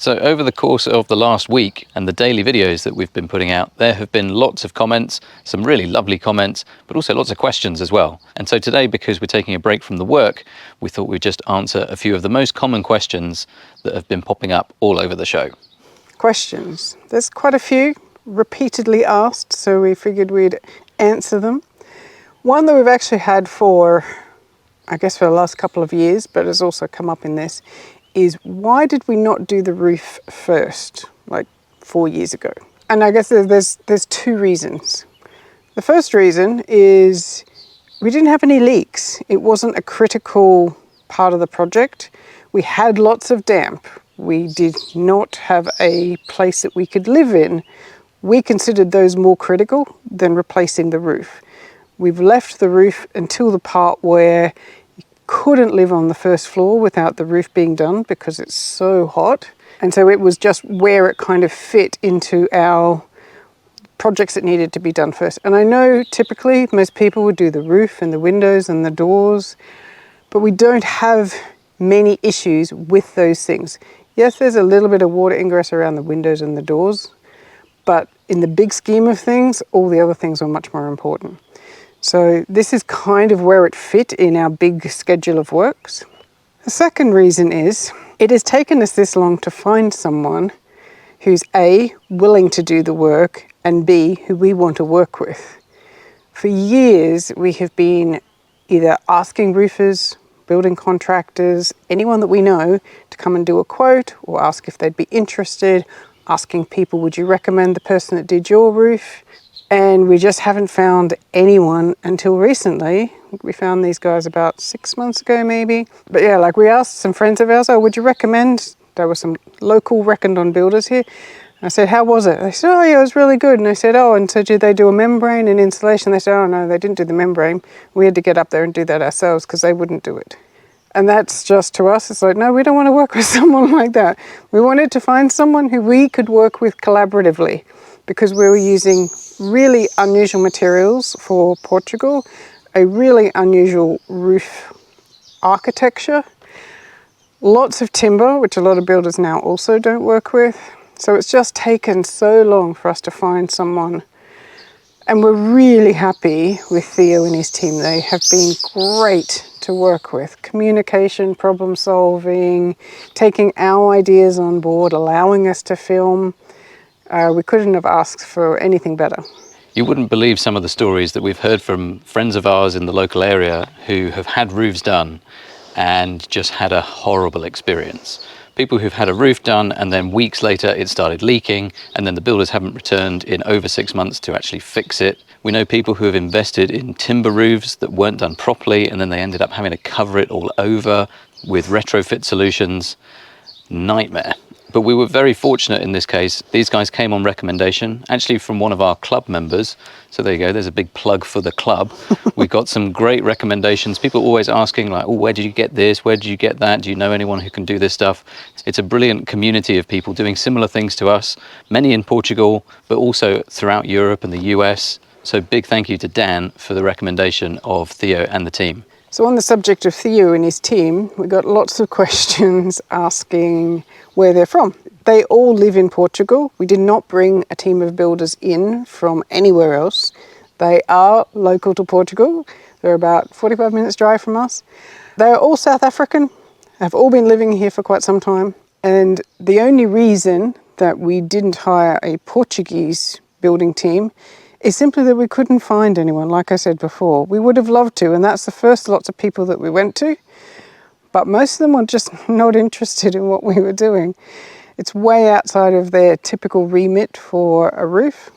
So over the course of the last week and the daily videos that we've been putting out, there have been lots of comments, some really lovely comments, but also lots of questions as well. And so today, because we're taking a break from the work, we thought we'd just answer a few of the most common questions that have been popping up all over the show. Questions. There's quite a few repeatedly asked, so we figured we'd answer them. One that we've actually had for, I guess, for the last couple of years, but has also come up in this, is why did we not do the roof first, like 4 years ago? And I guess there's two reasons. The first reason is we didn't have any leaks. It wasn't a critical part of the project. We had lots of damp. We did not have a place that we could live in. We considered those more critical than replacing the roof. We've left the roof until the part where couldn't live on the first floor without the roof being done because it's so hot. And so it was just where it kind of fit into our projects that needed to be done first. And I know typically most people would do the roof and the windows and the doors, but we don't have many issues with those things. Yes, there's a little bit of water ingress around the windows and the doors, but in the big scheme of things, all the other things are much more important. So this is kind of where it fit in our big schedule of works. The second reason is it has taken us this long to find someone who's A, willing to do the work, and B, who we want to work with. For years, we have been either asking roofers, building contractors, anyone that we know to come and do a quote or ask if they'd be interested, asking people, would you recommend the person that did your roof? And we just haven't found anyone until recently. We found these guys about 6 months ago, maybe. But yeah, like we asked some friends of ours, oh, would you recommend? There were some local reckoned-on builders here. I said, how was it? They said, oh yeah, it was really good. And I said, oh, and so did they do a membrane and insulation? They said, oh no, they didn't do the membrane. We had to get up there and do that ourselves because they wouldn't do it. And that's just to us, it's like, no, we don't want to work with someone like that. We wanted to find someone who we could work with collaboratively because we were using really unusual materials for Portugal, a really unusual roof architecture, lots of timber, which a lot of builders now also don't work with. So it's just taken so long for us to find someone. And we're really happy with Theo and his team. They have been great to work with. Communication, problem solving, taking our ideas on board, allowing us to film. We couldn't have asked for anything better. You wouldn't believe some of the stories that we've heard from friends of ours in the local area who have had roofs done and just had a horrible experience. People who've had a roof done and then weeks later it started leaking and then the builders haven't returned in over 6 months to actually fix it. We know people who have invested in timber roofs that weren't done properly and then they ended up having to cover it all over with retrofit solutions. Nightmare. But we were very fortunate in this case. These guys came on recommendation, actually from one of our club members. So there you go, there's a big plug for the club. We got some great recommendations. People always asking like, oh, where did you get this? Where did you get that? Do you know anyone who can do this stuff? It's a brilliant community of people doing similar things to us, many in Portugal, but also throughout Europe and the US. So big thank you to Dan for the recommendation of Theo and the team. So on the subject of Theo and his team, we got lots of questions asking where they're from. They all live in Portugal. We did not bring a team of builders in from anywhere else. They are local to Portugal. They're about 45 minutes drive from us. They are all South African, have all been living here for quite some time. And the only reason that we didn't hire a Portuguese building team is simply that we couldn't find anyone, like I said before. We would have loved to, and that's the first lots of people that we went to, but most of them were just not interested in what we were doing. It's way outside of their typical remit for a roof.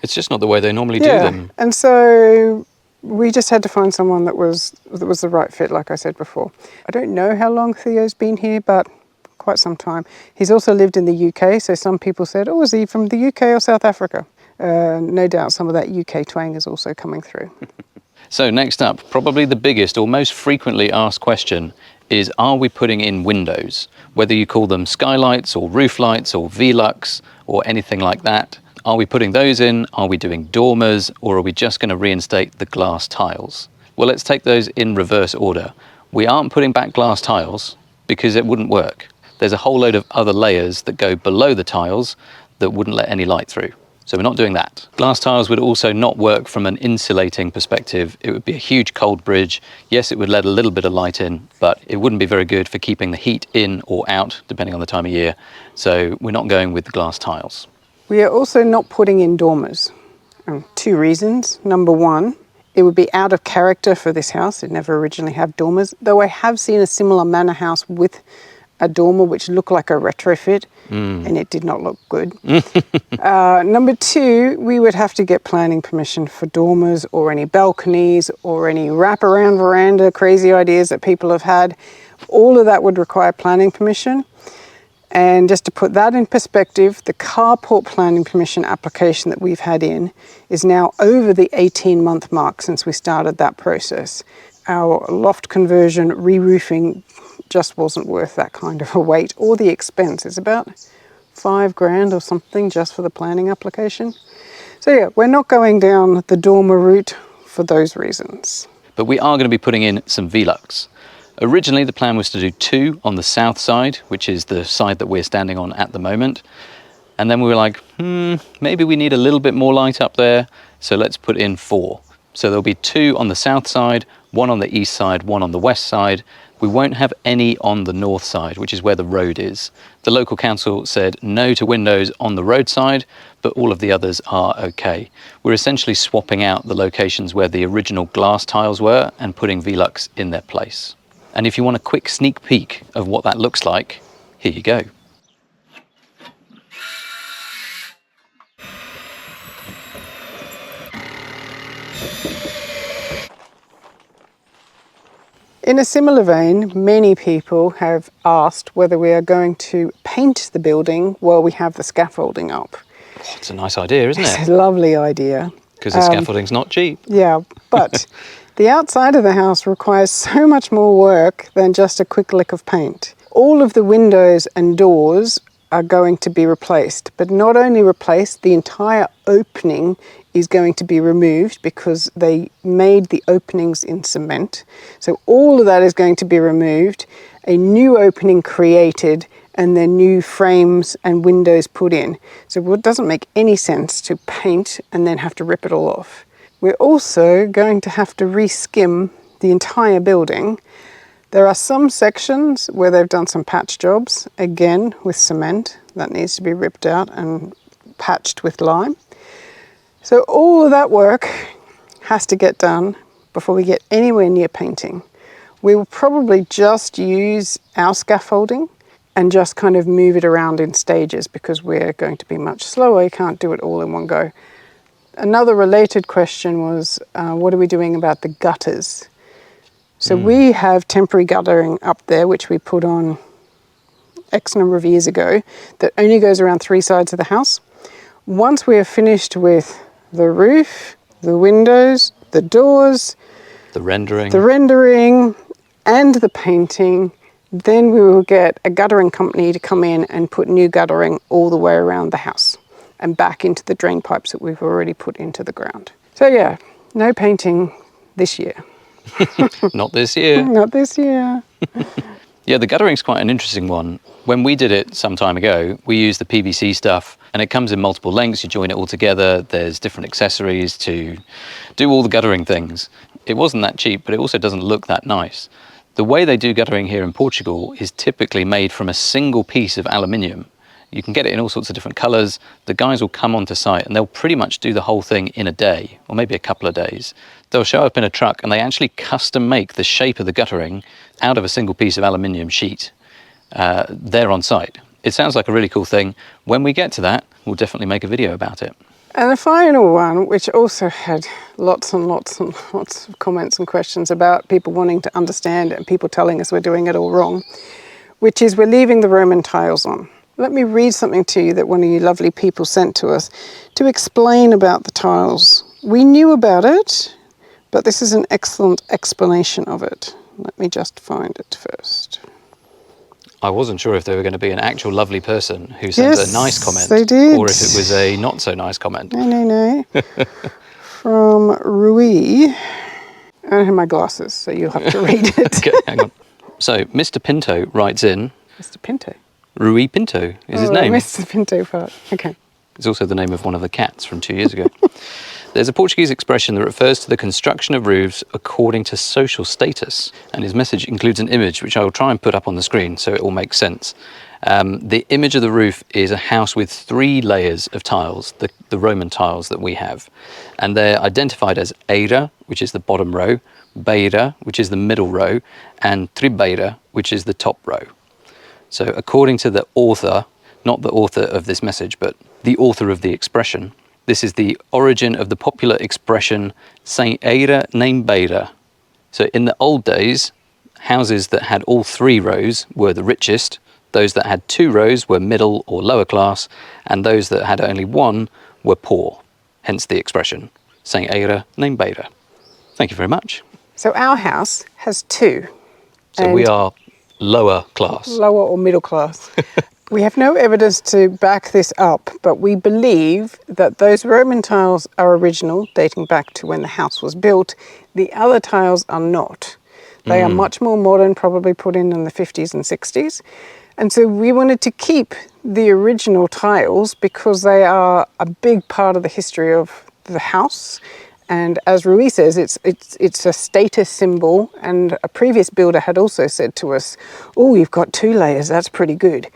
It's just not the way they normally do them. And so we just had to find someone that was the right fit, like I said before. I don't know how long Theo's been here, but quite some time. He's also lived in the UK, so some people said, oh, is he from the UK or South Africa? No doubt some of that UK twang is also coming through. So next up, probably the biggest or most frequently asked question is, are we putting in windows? Whether you call them skylights or roof lights or Velux or anything like that, are we putting those in? Are we doing dormers, or are we just going to reinstate the glass tiles? Well, let's take those in reverse order. We aren't putting back glass tiles because it wouldn't work. there's a whole load of other layers that go below the tiles that wouldn't let any light through. So we're not doing that. Glass tiles would also not work from an insulating perspective. It would be a huge cold bridge. Yes, it would let a little bit of light in, but it wouldn't be very good for keeping the heat in or out, depending on the time of year. So we're not going with the glass tiles. We are also not putting in dormers. 2 reasons. Number 1, it would be out of character for this house. It never originally had dormers, though I have seen a similar manor house with a dormer which looked like a retrofit, and it did not look good. Number 2, we would have to get planning permission for dormers or any balconies or any wraparound veranda crazy ideas that people have had. All of that would require planning permission. And just to put that in perspective, the carport planning permission application that we've had in is now over the 18-month mark since we started that process. Our loft conversion, re-roofing just wasn't worth that kind of a wait or the expense. It's about $5,000 or something just for the planning application. So yeah, we're not going down the dormer route for those reasons. But we are going to be putting in some Velux. Originally, the plan was to do 2 on the south side, which is the side that we're standing on at the moment. And then we were like, maybe we need a little bit more light up there, so let's put in 4. So there'll be 2 on the south side, 1 on the east side, 1 on the west side. We won't have any on the north side, which is where the road is. The local council said no to windows on the roadside, but all of the others are okay. We're essentially swapping out the locations where the original glass tiles were and putting Velux in their place. And if you want a quick sneak peek of what that looks like, here you go. In a similar vein, many people have asked whether we are going to paint the building while we have the scaffolding up. Oh, it's a nice idea, isn't It's it? a lovely idea. Because the scaffolding's not cheap. Yeah, but the outside of the house requires so much more work than just a quick lick of paint. All of the windows and doors are going to be replaced, but not only replaced, the entire opening is going to be removed because they made the openings in cement. So all of that is going to be removed, a new opening created, and then new frames and windows put in. So it doesn't make any sense to paint and then have to rip it all off. We're also going to have to re-skim the entire building. There are some sections where they've done some patch jobs, again with cement, that needs to be ripped out and patched with lime. So all of that work has to get done before we get anywhere near painting. We will probably just use our scaffolding and just kind of move it around in stages because we're going to be much slower. You can't do it all in one go. Another related question was, what are we doing about the gutters? So we have temporary guttering up there, which we put on X number of years ago, that only goes around 3 sides of the house. Once we are finished with the roof, the windows, the doors, The rendering. and the painting, then we will get a guttering company to come in and put new guttering all the way around the house and back into the drain pipes that we've already put into the ground. So yeah, no painting this year. Not this year. Not this year. Yeah, the guttering's quite an interesting one. When we did it some time ago, we used the PVC stuff and it comes in multiple lengths. You join it all together. There's different accessories to do all the guttering things. It wasn't that cheap, but it also doesn't look that nice. The way they do guttering here in Portugal is typically made from a single piece of aluminium. You can get it in all sorts of different colors. The guys will come onto site and they'll pretty much do the whole thing in a day, or maybe a couple of days. They'll show up in a truck and they actually custom make the shape of the guttering out of a single piece of aluminium sheet there on site. It sounds like a really cool thing. When we get to that, we'll definitely make a video about it. And the final one, which also had lots and lots and lots of comments and questions about people wanting to understand it and people telling us we're doing it all wrong, which is we're leaving the Roman tiles on. Let me read something to you that one of you lovely people sent to us to explain about the tiles. We knew about it, but this is an excellent explanation of it. Let me just find it first. I wasn't sure if they were going to be an actual lovely person who sent a nice comment, they did. or if it was a not so nice comment. No. From Rui. I don't have my glasses, so you'll have to read it. Okay, hang on. So Mr. Pinto writes in, Mr. Pinto. Rui Pinto is his Oh, I name. missed the Pinto part. Okay. It's also the name of one of the cats from 2 years ago. There's a Portuguese expression that refers to the construction of roofs according to social status, and his message includes an image which I will try and put up on the screen so it all makes sense. The image of the roof is a house with 3 layers of tiles, the Roman tiles that we have, and they're identified as eira, which is the bottom row, beira, which is the middle row, and tribeira, which is the top row. So according to the author, not the author of this message, but the author of the expression, this is the origin of the popular expression sem eira nem beira. So in the old days, houses that had all 3 rows were the richest, those that had 2 rows were middle or lower class, and those that had only 1 were poor, hence the expression sem eira nem beira. Thank you very much. So our house has 2. So we are lower class. Lower or middle class. We have no evidence to back this up, but we believe that those Roman tiles are original, dating back to when the house was built. The other tiles are not. They are much more modern, probably put in the 50s and 60s. And so we wanted to keep the original tiles because they are a big part of the history of the house. And as Rui says, it's a status symbol, and a previous builder had also said to us, oh, you've got 2 layers, that's pretty good.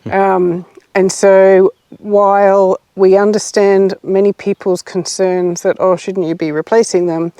And so while we understand many people's concerns that, oh, shouldn't you be replacing them,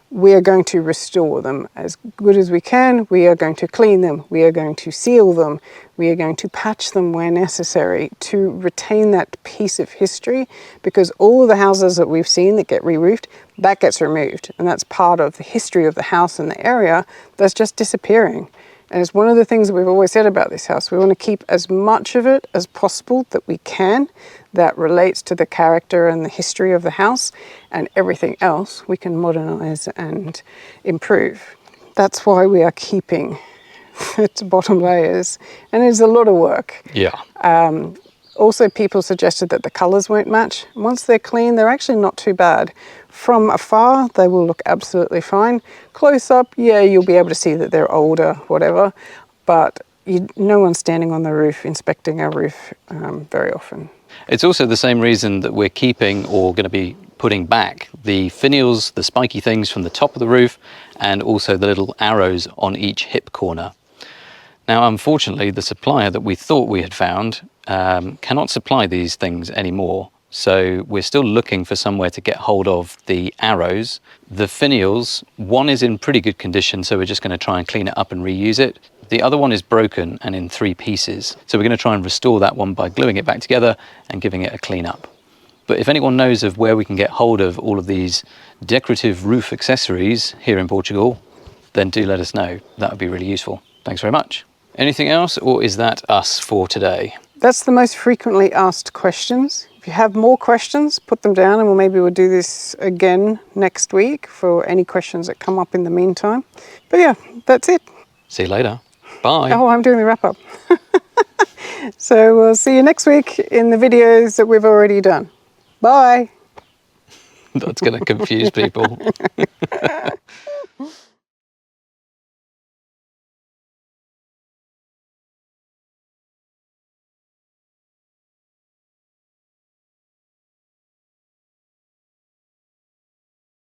we are going to restore them as good as we can. We are going to clean them. We are going to seal them. We are going to patch them where necessary to retain that piece of history, because all of the houses that we've seen that get re-roofed, that gets removed. And that's part of the history of the house and the area that's just disappearing. And it's one of the things that we've always said about this house. We want to keep as much of it as possible that we can that relates to the character and the history of the house, and everything else we can modernize and improve. That's why we are keeping its bottom layers, and it's a lot of work. Yeah. Also, people suggested that the colours won't match. Once they're clean, they're actually not too bad. From afar, they will look absolutely fine. Close up, yeah, you'll be able to see that they're older, whatever, but no one's standing on the roof inspecting our roof very often. It's also the same reason that we're keeping, or going to be putting back, the finials, the spiky things from the top of the roof, and also the little arrows on each hip corner. Now, unfortunately, the supplier that we thought we had found cannot supply these things anymore. So we're still looking for somewhere to get hold of the arrows. The finials, one is in pretty good condition, so we're just going to try and clean it up and reuse it. The other one is broken and in 3 pieces. So we're going to try and restore that one by gluing it back together and giving it a clean up. But if anyone knows of where we can get hold of all of these decorative roof accessories here in Portugal, then do let us know. That would be really useful. Thanks very much. Anything else, or is that us for today? That's the most frequently asked questions. If you have more questions, put them down, and maybe we'll do this again next week for any questions that come up in the meantime. But yeah, that's it. See you later. Bye. Oh, I'm doing the wrap up. So we'll see you next week in the videos that we've already done. Bye. That's going to confuse people.